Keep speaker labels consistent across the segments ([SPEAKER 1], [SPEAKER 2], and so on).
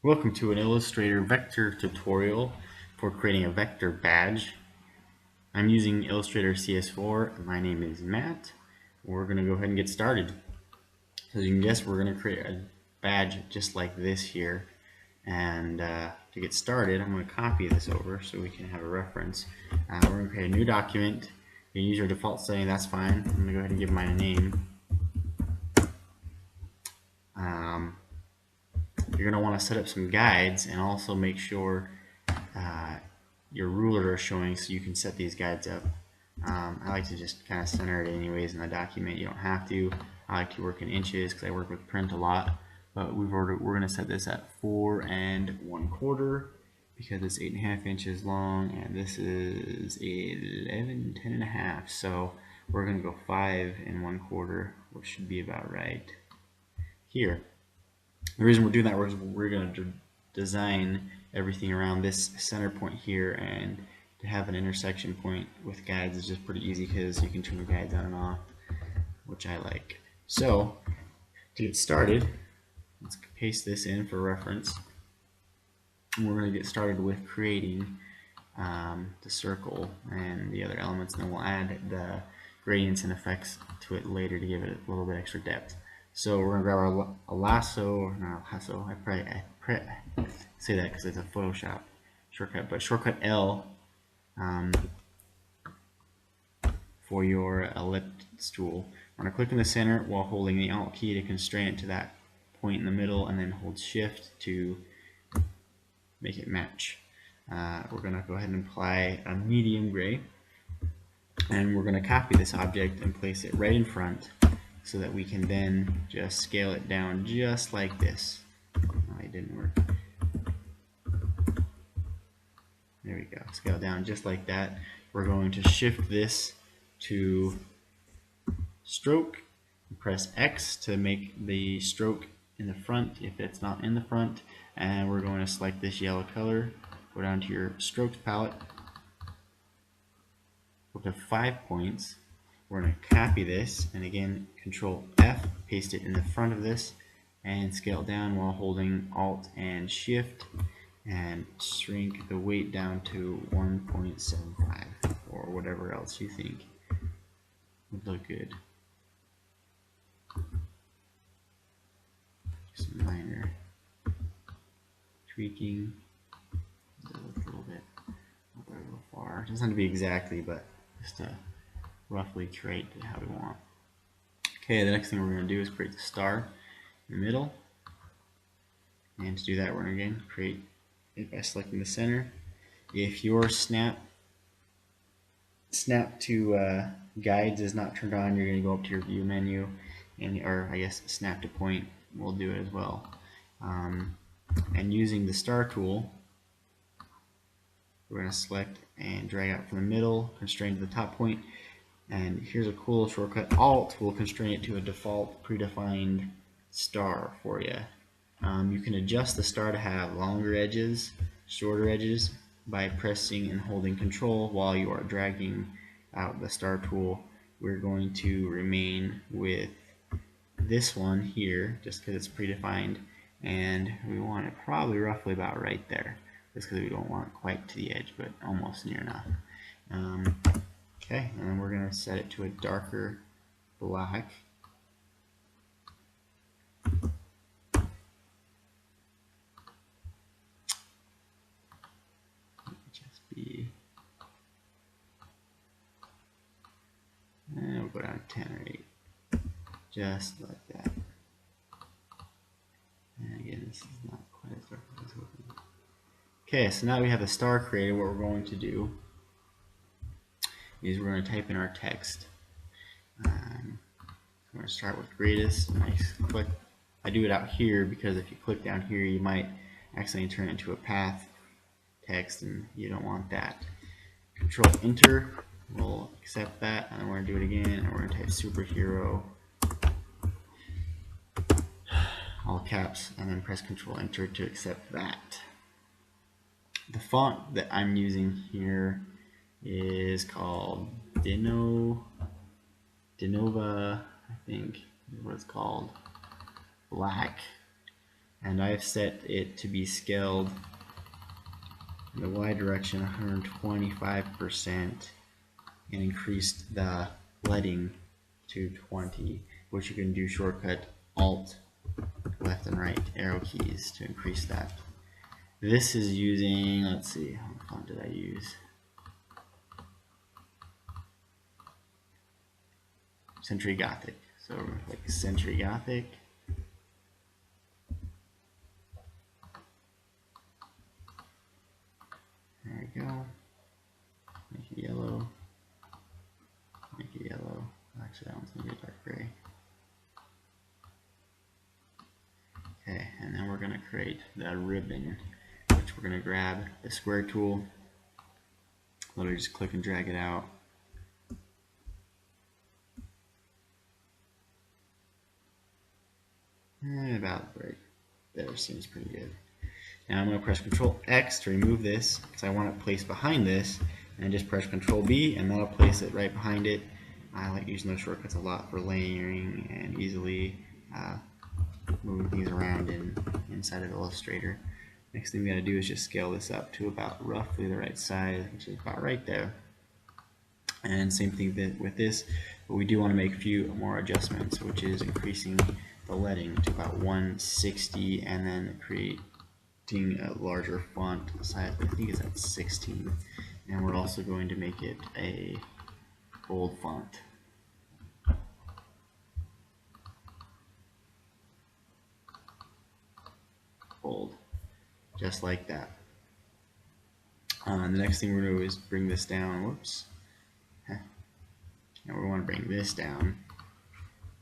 [SPEAKER 1] Welcome to an Illustrator vector tutorial for creating a vector badge. I'm using Illustrator CS4 and my name is Matt. We're going to go ahead and get started. As you can guess, we're going to create a badge just like this here. And to get started, I'm going to copy this over so we can have a reference. We're going to create a new document. You can use your default setting, that's fine. I'm going to go ahead and give mine a name. You're going to want to set up some guides and also make sure your ruler is showing so you can set these guides up. I like to just kind of center it anyways in the document. You don't have to. I like to work in inches because I work with print a lot. But we're going to set this at 4 1/4 because it's 8.5 inches long, and this is 10.5. So we're going to go 5 1/4, which should be about right here. The reason we're doing that is we're going to design everything around this center point here, and to have an intersection point with guides is just pretty easy because you can turn the guides on and off, which I like. So to get started, let's paste this in for reference. And we're going to get started with creating the circle and the other elements, and then we'll add the gradients and effects to it later to give it a little bit extra depth. So we're going to grab our lasso, not lasso, I say that because it's a Photoshop shortcut, but shortcut L for your ellipse tool. We're going to click in the center while holding the Alt key to constrain it to that point in the middle, and then hold Shift to make it match. We're going to go ahead and apply a medium gray, and we're going to copy this object and place it right in front so that we can then just scale it down just like this. Oh, it didn't work. There we go. Scale down just like that. We're going to shift this to stroke. Press X to make the stroke in the front if it's not in the front. And we're going to select this yellow color. Go down to your strokes palette. Go to 5 points. We're going to copy this, and again, Control F, paste it in the front of this, and scale it down while holding Alt and Shift, and shrink the weight down to 1.75 or whatever else you think would look good. Just minor tweaking. A little bit, not a little far. It doesn't have to be exactly, but just to roughly create how we want. Okay, the next thing we're going to do is create the star in the middle. And to do that, we're going to again create it by selecting the center. If your snap to guides is not turned on, you're going to go up to your view menu, or I guess snap to point will do it as well. And using the star tool, we're going to select and drag out from the middle, constrain to the top point. And here's a cool shortcut. Alt will constrain it to a default predefined star for you. You can adjust the star to have longer edges, shorter edges by pressing and holding Control while you are dragging out the star tool. We're going to remain with this one here just because it's predefined, and we want it probably roughly about right there, just because we don't want it quite to the edge, but almost near enough. Okay, and then we're going to set it to a darker black. Just be, and we'll go down to 10 or 8, just like that. And again, this is not quite as dark as I was hoping. Okay, so now we have the star created. What we're going to do is we're going to type in our text. We're going to start with greatest. I do it out here because if you click down here, you might accidentally turn it into a path text, and you don't want that. Control Enter will accept that, and then we're going to do it again, and we're going to type superhero, all caps, and then press Control Enter to accept that. The font that I'm using here is called Denova, I think is what it's called, black. and I've set it to be scaled in the Y direction 125% and increased the leading to 20, which you can do shortcut Alt, left and right arrow keys to increase that. This is using, let's see, how much font did I use? Century Gothic. So we're going to click Century Gothic. There we go. Make it yellow. Make it yellow. Actually, that one's going to be dark gray. Okay, and then we're going to create the ribbon, which we're going to grab the square tool. Literally just click and drag it out. And about right there seems pretty good. Now I'm going to press Control X to remove this because I want it placed behind this, and just press Control B and that'll place it right behind it. I like using those shortcuts a lot for layering and easily moving things around inside of Illustrator. Next thing we got to do is just scale this up to about roughly the right size, which is about right there. And same thing with this, but we do want to make a few more adjustments, which is increasing the leading to about 160 and then creating a larger font size. I think it's at 16, and we're also going to make it a bold font. Bold, just like that. The next thing we're going to do is bring this down. Whoops. Now we want to bring this down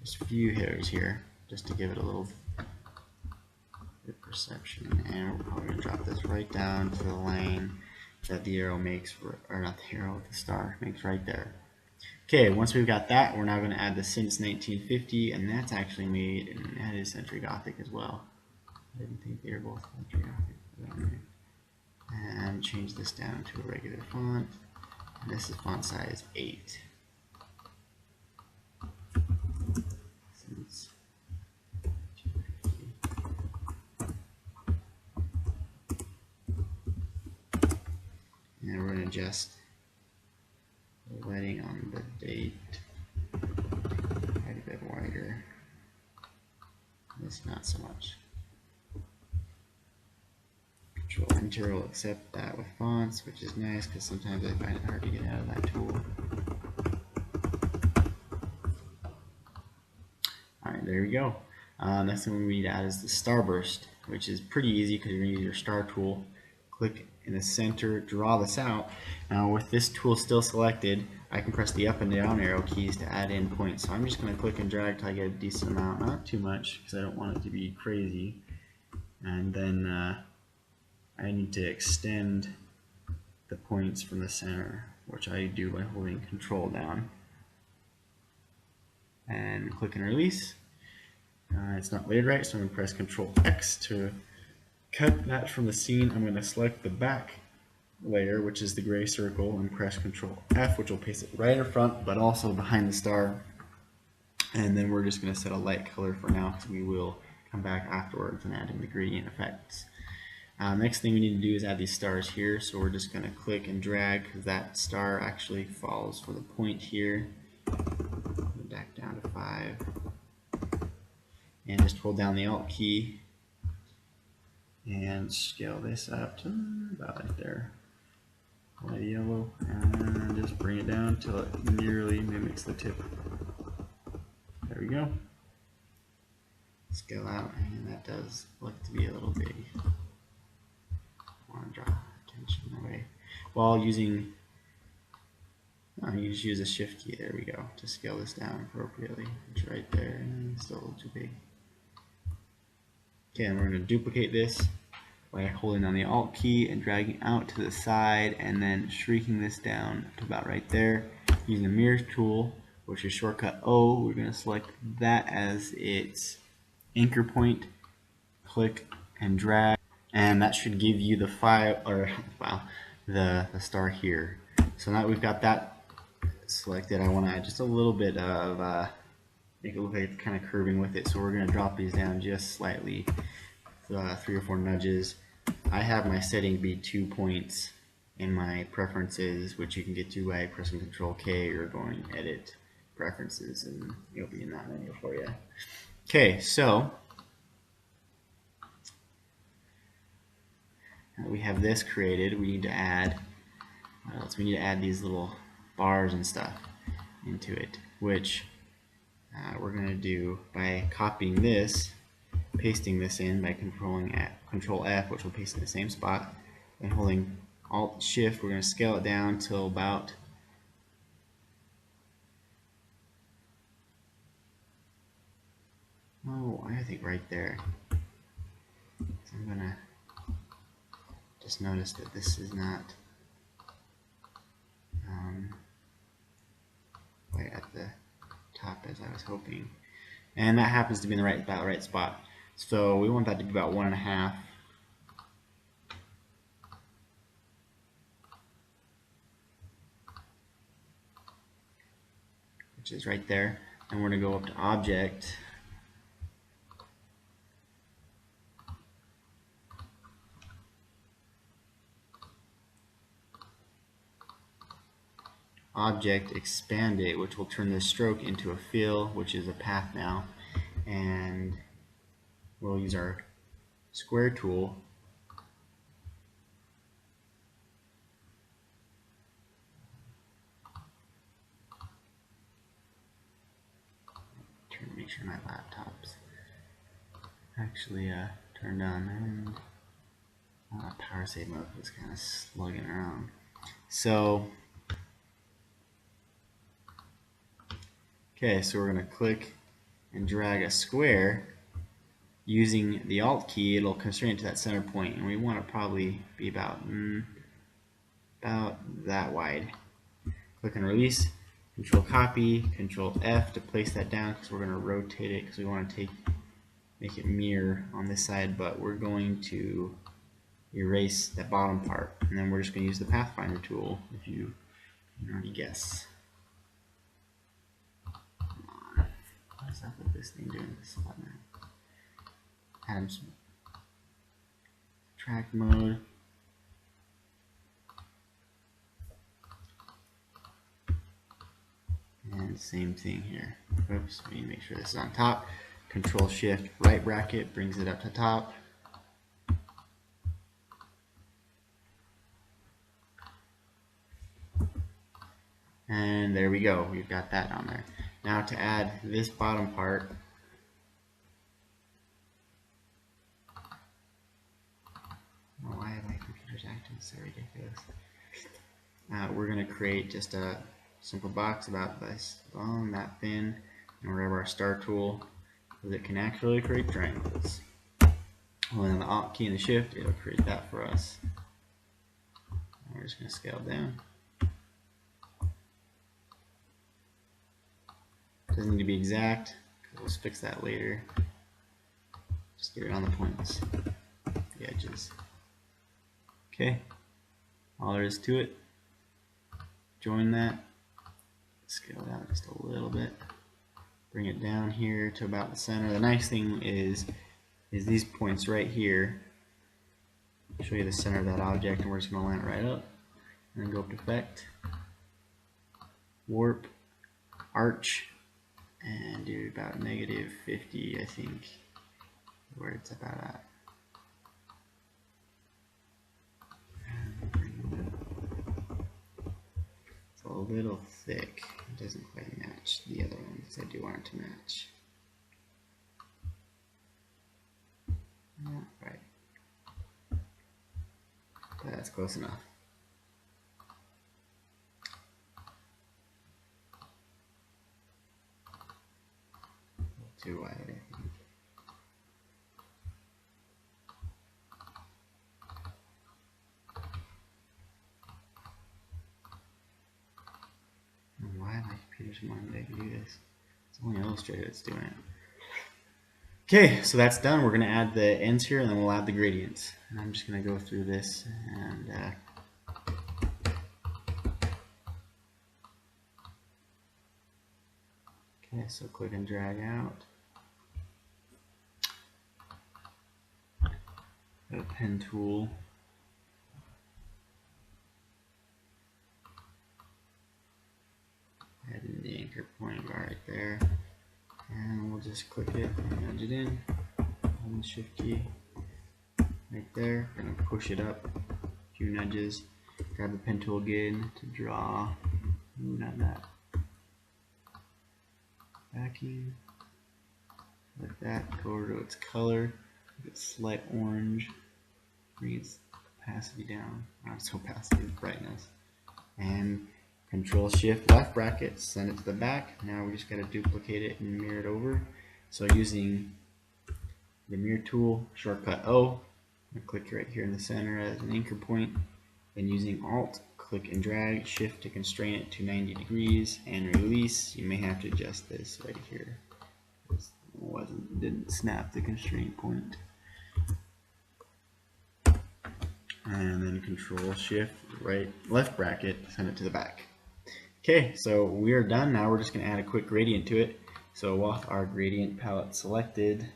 [SPEAKER 1] just a few hairs here, just to give it a little bit of perception. And we're probably going to drop this right down to the line that the arrow makes, or not the arrow, the star makes right there. Okay, once we've got that, we're now going to add the since 1950, and that's actually made, and that is Century Gothic as well. I didn't think they were both Century Gothic. And change this down to a regular font, and this is font size 8. Since and we're going to adjust the leading on the date quite a bit wider. This not so much. Control Enter will accept that with fonts, which is nice because sometimes I find it hard to get out of that tool. Alright, there we go. Next thing we need to add is the Starburst, which is pretty easy because you're going to use your star tool. Click in the center, draw this out. Now with this tool still selected, I can press the up and down arrow keys to add in points. So I'm just going to click and drag till I get a decent amount, not too much because I don't want it to be crazy. And then I need to extend the points from the center, which I do by holding Control down. And click and release. It's not laid right, so I'm going to press Control X to cut that from the scene. I'm going to select the back layer, which is the gray circle, and press Control F, which will place it right in front, but also behind the star. And then we're just going to set a light color for now, because we will come back afterwards and add in the gradient effects. Next thing we need to do is add these stars here, so we're just going to click and drag, because that star actually falls for the point here. Back down to 5. And just hold down the Alt key and scale this up to about right there. Light yellow, and just bring it down till it nearly mimics the tip. There we go. Scale out, and that does look to be a little big. I want to draw attention away while using. You just use a Shift key. There we go to scale this down appropriately. It's right there, and it's still a little too big. Okay, and we're going to duplicate this by holding on the Alt key and dragging out to the side, and then shrinking this down to about right there. Using the mirror tool, which is shortcut O, we're going to select that as its anchor point. Click and drag, and that should give you the the star here. So now that we've got that selected, I want to add just a little bit of make it look like it's kind of curving with it. So we're going to drop these down just slightly. 3 or 4 nudges. I have my setting be 2 points in my preferences, which you can get to by pressing Control K or going Edit Preferences, and it'll be in that menu for you. Okay, so now that we have this created, we need to add what else? We need to add these little bars and stuff into it, which we're going to do by copying this, pasting this in by Control F, which will paste in the same spot, and holding Alt Shift. We're going to scale it down till about I think right there. So I'm gonna just notice that this is not quite at the top as I was hoping, and that happens to be in the about right spot. So we want that to be about 1.5. Which is right there, and we're going to go up to Object, expand it, which will turn the stroke into a fill, which is a path now, and we'll use our square tool to make sure my laptop's actually turned on, and power save mode was kind of slugging around. So okay, so we're going to click and drag a square. Using the Alt key, it'll constrain it to that center point, and we want to probably be about that wide. Click and release. Control copy, Control F to place that down, because we're going to rotate it because we want to make it mirror on this side, but we're going to erase that bottom part, and then we're just going to use the Pathfinder tool if you can already guess. Come on. What is up with this thing doing this spot now? Add some track mode. And same thing here. Oops, we need to make sure this is on top. Control Shift right bracket brings it up to top. And there we go. We've got that on there. Now to add this bottom part, why my computer's acting so ridiculous? We're going to create just a simple box about this long, that thin, and we're going to have our star tool, because it can actually create triangles. Holding the Alt key and the Shift, it'll create that for us. And we're just going to scale down. Doesn't need to be exact, because we'll fix that later. Just get it on the points, the edges. Okay, all there is to it. Join that, scale it out just a little bit, bring it down here to about the center. The nice thing is these points right here show you the center of that object, and we're just going to line it right up, and then go up to Effect, Warp, Arch, and do about -50, I think, where it's about at. It's a little thick. It doesn't quite match the other ones. I do want it to match. Not right. But that's close enough. Too wide, I think. Why my computer's wanting me to do this? It's only Illustrator that's doing it. Okay, so that's done. We're going to add the ends here, and then we'll add the gradients. And I'm just going to go through this and okay, so click and drag out. Got a pen tool. Add in the anchor point right there. And we'll just click it and nudge it in. Hold the shift key right there. Gonna push it up a few nudges. Grab the pen tool again to draw. Ooh, not that. Backing. Like that. Go over to its color. It's slight orange. Bring its opacity down. Not so opacity, brightness. And Control Shift left bracket, send it to the back. Now we just got to duplicate it and mirror it over. So using the mirror tool, shortcut O, click right here in the center as an anchor point. Then using Alt, click and drag, Shift to constrain it to 90 degrees and release. You may have to adjust this right here. This didn't snap the constraint point. And then Control Shift left bracket, send it to the back. Okay, so we are done. Now we're just going to add a quick gradient to it. So with our gradient palette selected,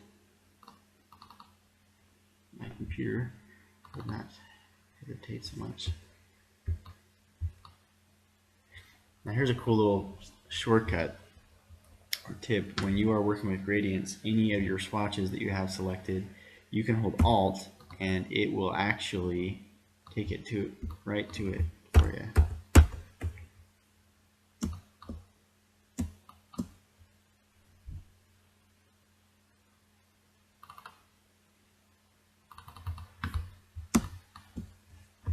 [SPEAKER 1] my computer would not hesitate so much. Now here's a cool little shortcut or tip. When you are working with gradients, any of your swatches that you have selected, you can hold Alt and it will actually take it right to it for you.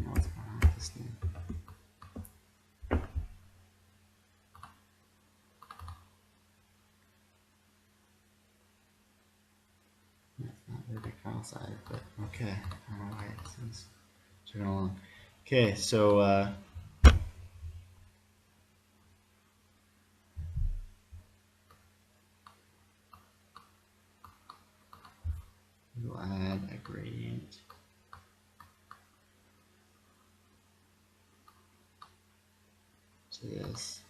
[SPEAKER 1] What's going on with this thing? That's not very big file size, but okay. I don't know why it's chugging along. Okay, so we'll add a gradient. To this.